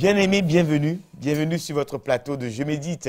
Bien-aimés, bienvenue. Bienvenue sur votre plateau de Je médite.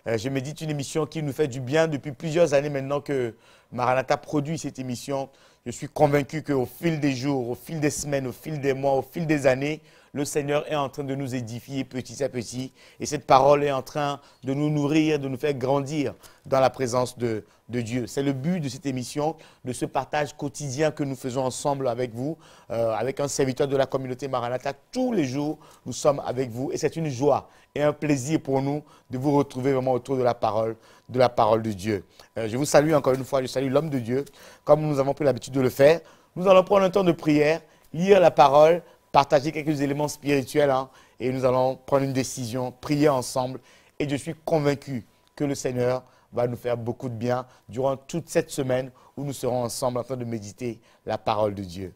Je médite, une émission qui nous fait du bien depuis plusieurs années maintenant que Maranatha produit cette émission. Je suis convaincu qu'au fil des jours, au fil des semaines, au fil des mois, au fil des années, le Seigneur est en train de nous édifier petit à petit. Et cette parole est en train de nous nourrir, de nous faire grandir dans la présence de Dieu. C'est le but de cette émission, de ce partage quotidien que nous faisons ensemble avec vous, avec un serviteur de la communauté Maranatha. Tous les jours, nous sommes avec vous et c'est une joie et un plaisir pour nous de vous retrouver vraiment autour de la parole de Dieu. Je vous salue encore une fois, je salue l'homme de Dieu, comme nous avons pris l'habitude de le faire. Nous allons prendre un temps de prière, lire la parole, partager quelques éléments spirituels et nous allons prendre une décision, prier ensemble. Et je suis convaincu que le Seigneur va nous faire beaucoup de bien durant toute cette semaine où nous serons ensemble en train de méditer la parole de Dieu.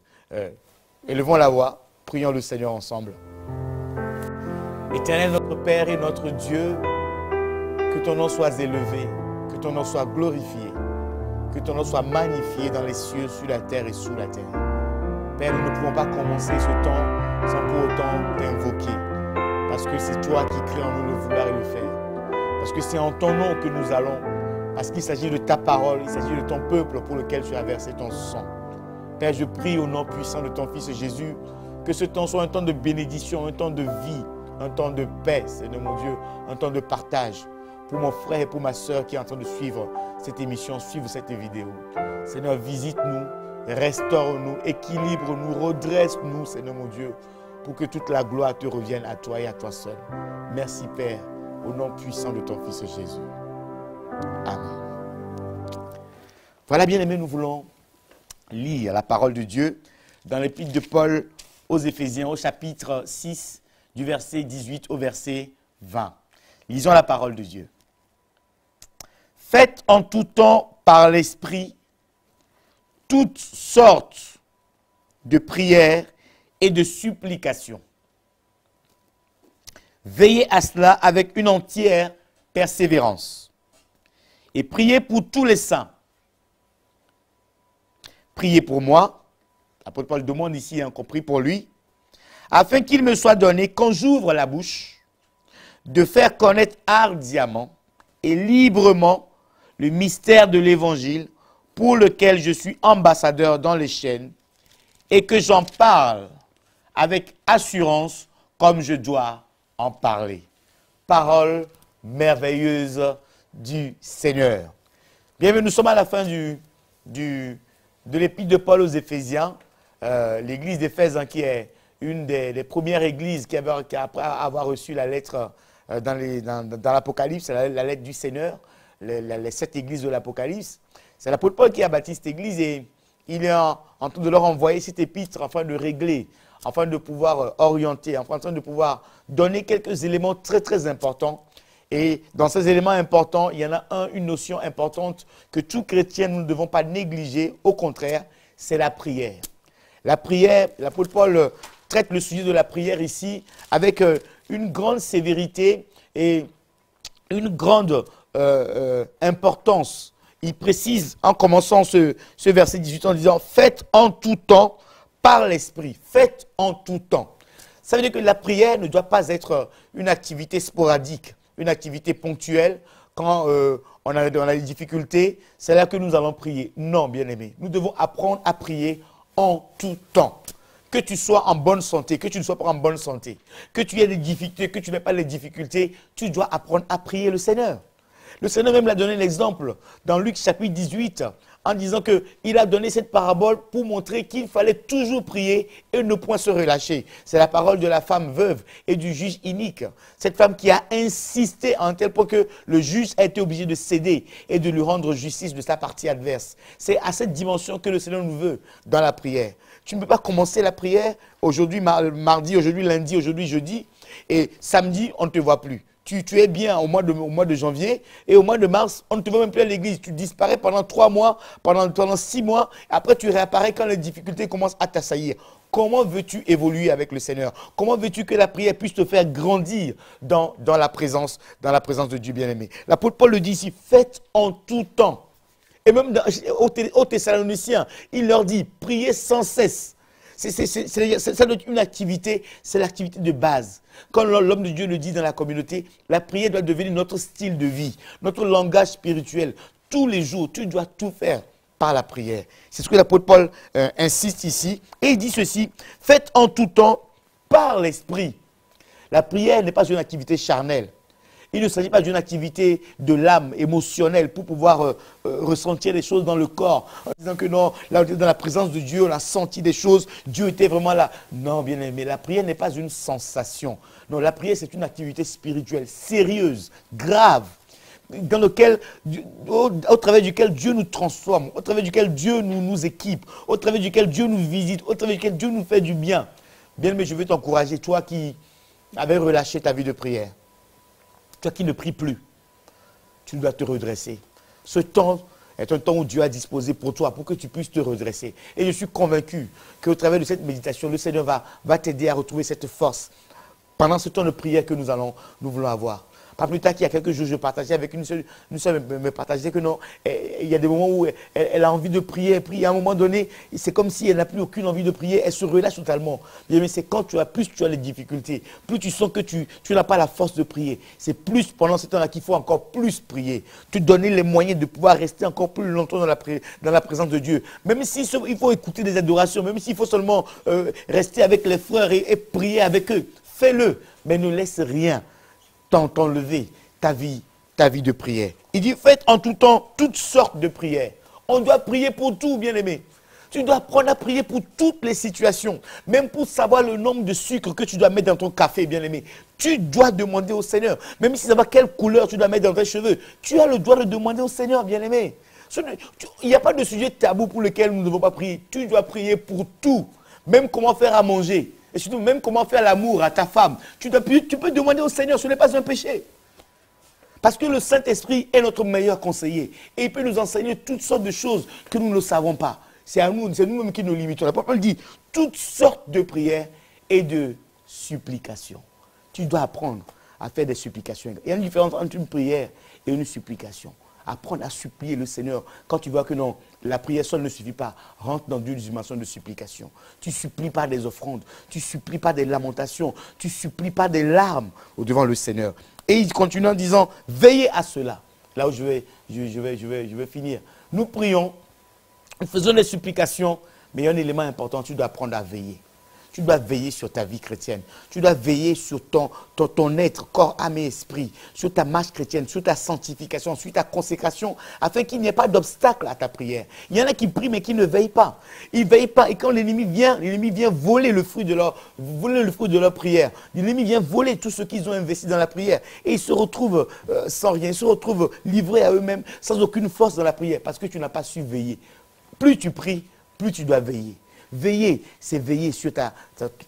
Élevons la voix, prions le Seigneur ensemble. Éternel notre Père et notre Dieu, que ton nom soit élevé, que ton nom soit glorifié, que ton nom soit magnifié dans les cieux, sur la terre et sous la terre. Père, nous ne pouvons pas commencer ce temps sans pour autant t'invoquer, parce que c'est toi qui crées en nous le vouloir et le faire. Parce que c'est en ton nom que nous allons, parce qu'il s'agit de ta parole, il s'agit de ton peuple pour lequel tu as versé ton sang. Père, je prie au nom puissant de ton Fils Jésus, que ce temps soit un temps de bénédiction, un temps de vie, un temps de paix, Seigneur mon Dieu, un temps de partage pour mon frère et pour ma soeur qui est en train de suivre cette émission, suivre cette vidéo. Seigneur, visite-nous, restaure-nous, équilibre-nous, redresse-nous, Seigneur mon Dieu, pour que toute la gloire te revienne à toi et à toi seul. Merci Père, au nom puissant de ton Fils Jésus. Amen. Voilà, bien-aimés, nous voulons lire la parole de Dieu dans l'épître de Paul aux Éphésiens, au chapitre 6, du verset 18 au verset 20. Lisons la parole de Dieu. Faites en tout temps par l'Esprit toutes sortes de prières et de supplications. Veillez à cela avec une entière persévérance. Et priez pour tous les saints. Priez pour moi, l'apôtre Paul demande ici, qu'on prie pour lui, afin qu'il me soit donné, quand j'ouvre la bouche, de faire connaître ardemment et librement le mystère de l'Évangile pour lequel je suis ambassadeur dans les chaînes et que j'en parle avec assurance comme je dois en parler. Parole merveilleuse du Seigneur. Bienvenue, nous sommes à la fin de l'épître de Paul aux Éphésiens, l'église d'Éphèse qui est une des premières églises qui après avoir reçu la lettre dans l'Apocalypse, c'est la lettre du Seigneur, les 7 églises de l'Apocalypse. C'est l'apôtre Paul qui a bâti cette église et il est en train de leur envoyer cette épître afin de régler, afin de pouvoir orienter, afin de pouvoir donner quelques éléments très très importants. Et dans ces éléments importants, il y en a une notion importante que tout chrétien, nous ne devons pas négliger. Au contraire, c'est la prière. La prière, l'apôtre Paul traite le sujet de la prière ici avec une grande sévérité et une grande importance. Il précise en commençant ce verset 18 en disant « Faites en tout temps par l'Esprit. » Faites en tout temps. Ça veut dire que la prière ne doit pas être une activité sporadique, une activité ponctuelle. Quand on a des difficultés, c'est là que nous allons prier. Non, bien-aimés, nous devons apprendre à prier en tout temps. Que tu sois en bonne santé, que tu ne sois pas en bonne santé, que tu aies des difficultés, que tu n'aies pas les difficultés, tu dois apprendre à prier le Seigneur. Le Seigneur même l'a donné l'exemple dans Luc chapitre 18 en disant qu'il a donné cette parabole pour montrer qu'il fallait toujours prier et ne point se relâcher. C'est la parole de la femme veuve et du juge inique. Cette femme qui a insisté en tel point que le juge a été obligé de céder et de lui rendre justice de sa partie adverse. C'est à cette dimension que le Seigneur nous veut dans la prière. Tu ne peux pas commencer la prière aujourd'hui mardi, aujourd'hui lundi, aujourd'hui jeudi et samedi on ne te voit plus. Tu es bien au mois de janvier et au mois de mars, on ne te voit même plus à l'église. Tu disparais pendant 3 mois, pendant 6 mois. Après, tu réapparais quand les difficultés commencent à t'assaillir. Comment veux-tu évoluer avec le Seigneur? Comment veux-tu que la prière puisse te faire grandir dans la présence de Dieu bien-aimé? L'apôtre Paul le dit ici, faites en tout temps. Et même aux Thessaloniciens, il leur dit, priez sans cesse. Ça doit être une activité, c'est l'activité de base. Quand l'homme de Dieu le dit dans la communauté, la prière doit devenir notre style de vie, notre langage spirituel. Tous les jours, tu dois tout faire par la prière. C'est ce que l'apôtre Paul insiste ici. Et il dit ceci, faites en tout temps par l'esprit. La prière n'est pas une activité charnelle. Il ne s'agit pas d'une activité de l'âme émotionnelle pour pouvoir ressentir les choses dans le corps. En disant que non, là, dans la présence de Dieu, on a senti des choses, Dieu était vraiment là. Non, bien aimé, la prière n'est pas une sensation. Non, la prière, c'est une activité spirituelle, sérieuse, grave, dans lequel, au travers duquel Dieu nous transforme, au travers duquel Dieu nous équipe, au travers duquel Dieu nous visite, au travers duquel Dieu nous fait du bien. Bien aimé, je veux t'encourager, toi qui avais relâché ta vie de prière. Toi qui ne pries plus, tu dois te redresser. Ce temps est un temps où Dieu a disposé pour toi, pour que tu puisses te redresser. Et je suis convaincu qu'au travers de cette méditation, le Seigneur va t'aider à retrouver cette force pendant ce temps de prière que nous voulons avoir. Pas plus tard qu'il y a quelques jours, je partageais avec une seule me partageait que non, il y a des moments où elle a envie de prier, elle prie. À un moment donné, c'est comme si elle n'a plus aucune envie de prier, elle se relâche totalement. Mais c'est quand plus tu as les difficultés, plus tu sens que tu n'as pas la force de prier. C'est plus pendant ce temps-là qu'il faut encore plus prier. Te donner les moyens de pouvoir rester encore plus longtemps dans la présence de Dieu. Même s'il faut écouter des adorations, même s'il faut seulement rester avec les frères et prier avec eux, fais-le, mais ne laisse rien t'enlever ta vie de prière. Il dit, faites en tout temps toutes sortes de prières. On doit prier pour tout, bien-aimé. Tu dois apprendre à prier pour toutes les situations. Même pour savoir le nombre de sucre que tu dois mettre dans ton café, bien-aimé. Tu dois demander au Seigneur. Même si savoir quelle couleur tu dois mettre dans tes cheveux. Tu as le droit de demander au Seigneur, bien-aimé. Il n'y a pas de sujet tabou pour lequel nous ne devons pas prier. Tu dois prier pour tout. Même comment faire à manger. Et surtout, même comment faire l'amour à ta femme. Tu peux demander au Seigneur, ce n'est pas un péché. Parce que le Saint-Esprit est notre meilleur conseiller. Et il peut nous enseigner toutes sortes de choses que nous ne savons pas. C'est nous-mêmes qui nous limitons. La parole dit, toutes sortes de prières et de supplications. Tu dois apprendre à faire des supplications. Il y a une différence entre une prière et une supplication. Apprendre à supplier le Seigneur. Quand tu vois que non, la prière seule ne suffit pas, rentre dans une dimension de supplication. Tu supplies pas des offrandes, tu supplies pas des lamentations, tu supplies pas des larmes devant le Seigneur. Et il continue en disant, veillez à cela. Là où je vais finir. Nous prions, nous faisons des supplications, mais il y a un élément important, tu dois apprendre à veiller. Tu dois veiller sur ta vie chrétienne. Tu dois veiller sur ton être, corps, âme et esprit, sur ta marche chrétienne, sur ta sanctification, sur ta consécration, afin qu'il n'y ait pas d'obstacle à ta prière. Il y en a qui prient mais qui ne veillent pas. Ils ne veillent pas et quand l'ennemi vient voler le fruit de leur prière. L'ennemi vient voler tout ce qu'ils ont investi dans la prière. Et ils se retrouvent sans rien, ils se retrouvent livrés à eux-mêmes, sans aucune force dans la prière, parce que tu n'as pas su veiller. Plus tu pries, plus tu dois veiller. Veiller, c'est veiller sur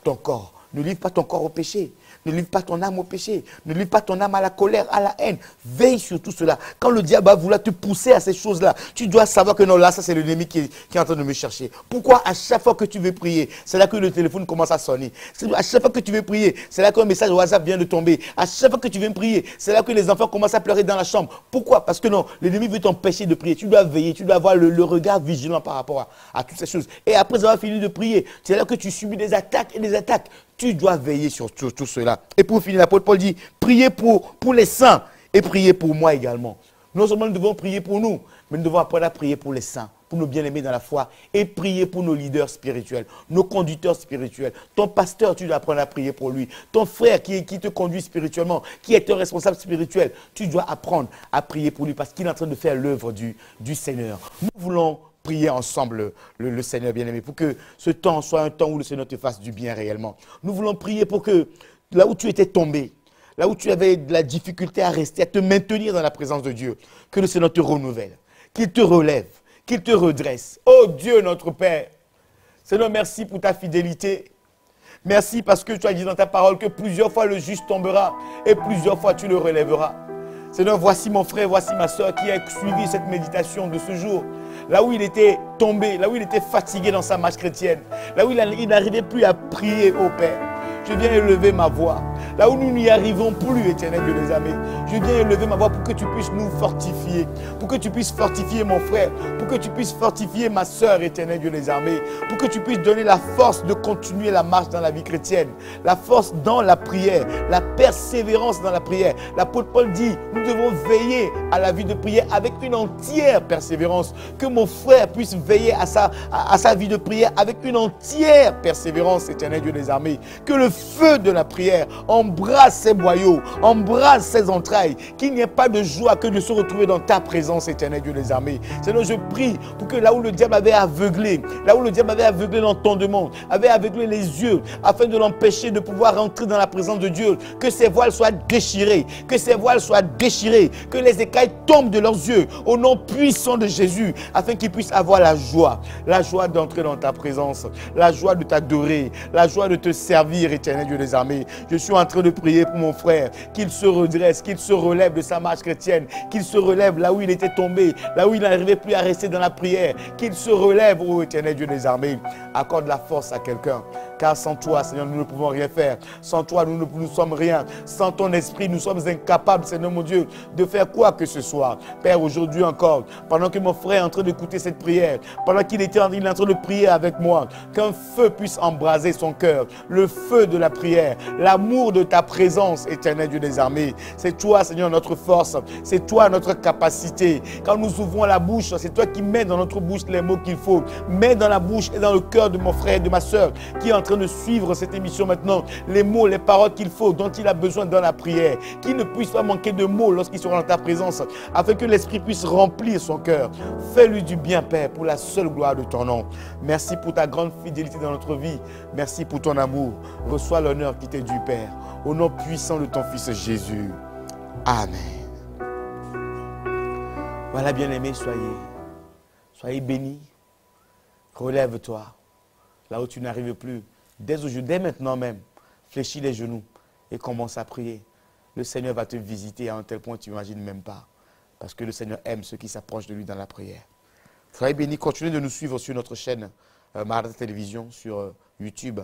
ton corps. Ne livre pas ton corps au péché. Ne livre pas ton âme au péché. Ne livre pas ton âme à la colère, à la haine. Veille sur tout cela. Quand le diable va vouloir te pousser à ces choses-là, tu dois savoir que non, là, ça c'est l'ennemi qui est en train de me chercher. Pourquoi à chaque fois que tu veux prier, c'est là que le téléphone commence à sonner. À chaque fois que tu veux prier, c'est là qu'un message WhatsApp vient de tomber. À chaque fois que tu veux prier, c'est là que les enfants commencent à pleurer dans la chambre. Pourquoi? Parce que non, l'ennemi veut t'empêcher de prier. Tu dois veiller, tu dois avoir le regard vigilant par rapport à toutes ces choses. Et après avoir fini de prier, c'est là que tu subis des attaques et des attaques. Tu dois veiller sur tout cela. Et pour finir, l'apôtre Paul dit, priez pour les saints et priez pour moi également. Non seulement nous devons prier pour nous, mais nous devons apprendre à prier pour les saints, pour nos bien-aimés dans la foi, et prier pour nos leaders spirituels, nos conducteurs spirituels. Ton pasteur, tu dois apprendre à prier pour lui. Ton frère qui te conduit spirituellement, qui est un responsable spirituel, tu dois apprendre à prier pour lui parce qu'il est en train de faire l'œuvre du Seigneur. Nous voulons prier ensemble le Seigneur bien-aimé pour que ce temps soit un temps où le Seigneur te fasse du bien réellement. Nous voulons prier pour que là où tu étais tombé, là où tu avais de la difficulté à rester, à te maintenir dans la présence de Dieu, que le Seigneur te renouvelle, qu'il te relève, qu'il te redresse. Oh Dieu notre Père, Seigneur, merci pour ta fidélité. Merci parce que tu as dit dans ta parole que plusieurs fois le juste tombera et plusieurs fois tu le relèveras. Seigneur, voici mon frère, voici ma soeur qui a suivi cette méditation de ce jour. Là où il était tombé, là où il était fatigué dans sa marche chrétienne, là où il n'arrivait plus à prier au Père. Je viens élever ma voix là où nous n'y arrivons plus, éternel Dieu des armées. Je viens élever ma voix pour que tu puisses nous fortifier, pour que tu puisses fortifier mon frère, pour que tu puisses fortifier ma soeur, éternel Dieu des armées, pour que tu puisses donner la force de continuer la marche dans la vie chrétienne, la force dans la prière, la persévérance dans la prière. L'apôtre Paul dit, nous devons veiller à la vie de prière avec une entière persévérance. Que mon frère puisse veiller à sa vie de prière avec une entière persévérance, éternel Dieu des armées. Que le feu de la prière embrasse ses boyaux, embrasse ses entrailles, qu'il n'y ait pas de joie que de se retrouver dans ta présence, éternel Dieu des armées. Seigneur, je prie pour que là où le diable avait aveuglé, là où le diable avait aveuglé l'entendement, avait aveuglé les yeux, afin de l'empêcher de pouvoir rentrer dans la présence de Dieu, que ses voiles soient déchirées, que ses voiles soient déchirées, que les écailles tombent de leurs yeux, au nom puissant de Jésus, afin qu'ils puissent avoir la joie d'entrer dans ta présence, la joie de t'adorer, la joie de te servir, éternel Dieu des armées. Je suis en train de prier pour mon frère, qu'il se redresse, qu'il se relève de sa marche chrétienne, qu'il se relève là où il était tombé, là où il n'arrivait plus à rester dans la prière, qu'il se relève, ô éternel Dieu des armées. Accorde la force à quelqu'un, car sans toi, Seigneur, nous ne pouvons rien faire. Sans toi, nous ne sommes rien. Sans ton esprit, nous sommes incapables, Seigneur mon Dieu, de faire quoi que ce soit. Père, aujourd'hui encore, pendant que mon frère est en train d'écouter cette prière, pendant qu'il est en train de prier avec moi, qu'un feu puisse embraser son cœur, le feu de la prière, l'amour de ta présence, éternel Dieu des armées. C'est toi, Seigneur, notre force, c'est toi notre capacité. Quand nous ouvrons la bouche, c'est toi qui mets dans notre bouche les mots qu'il faut. Mets dans la bouche et dans le cœur de mon frère et de ma soeur qui est en train de suivre cette émission maintenant, les mots, les paroles qu'il faut, dont il a besoin dans la prière, qu'il ne puisse pas manquer de mots lorsqu'il sera dans ta présence, afin que l'Esprit puisse remplir son cœur. Fais-lui du bien, Père, pour la seule gloire de ton nom. Merci pour ta grande fidélité dans notre vie. Merci pour ton amour. Reçois l'honneur qui t'est dû, Père, au nom puissant de ton Fils Jésus. Amen. Voilà, bien-aimés, soyez bénis. Relève-toi. Là où tu n'arrives plus, dès aujourd'hui, dès maintenant même, fléchis les genoux et commence à prier. Le Seigneur va te visiter à un tel point que tu n'imagines même pas. Parce que le Seigneur aime ceux qui s'approchent de lui dans la prière. Soyez bénis, continuez de nous suivre sur notre chaîne Maranatha Télévision, sur YouTube,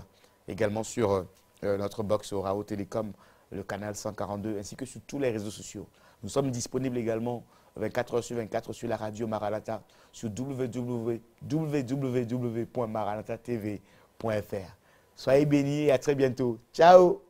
également sur notre box au Rao Télécom, le canal 142, ainsi que sur tous les réseaux sociaux. Nous sommes disponibles également 24 h sur 24 sur la radio Maranatha, sur www.maranathatv.fr. Soyez bénis et à très bientôt. Ciao!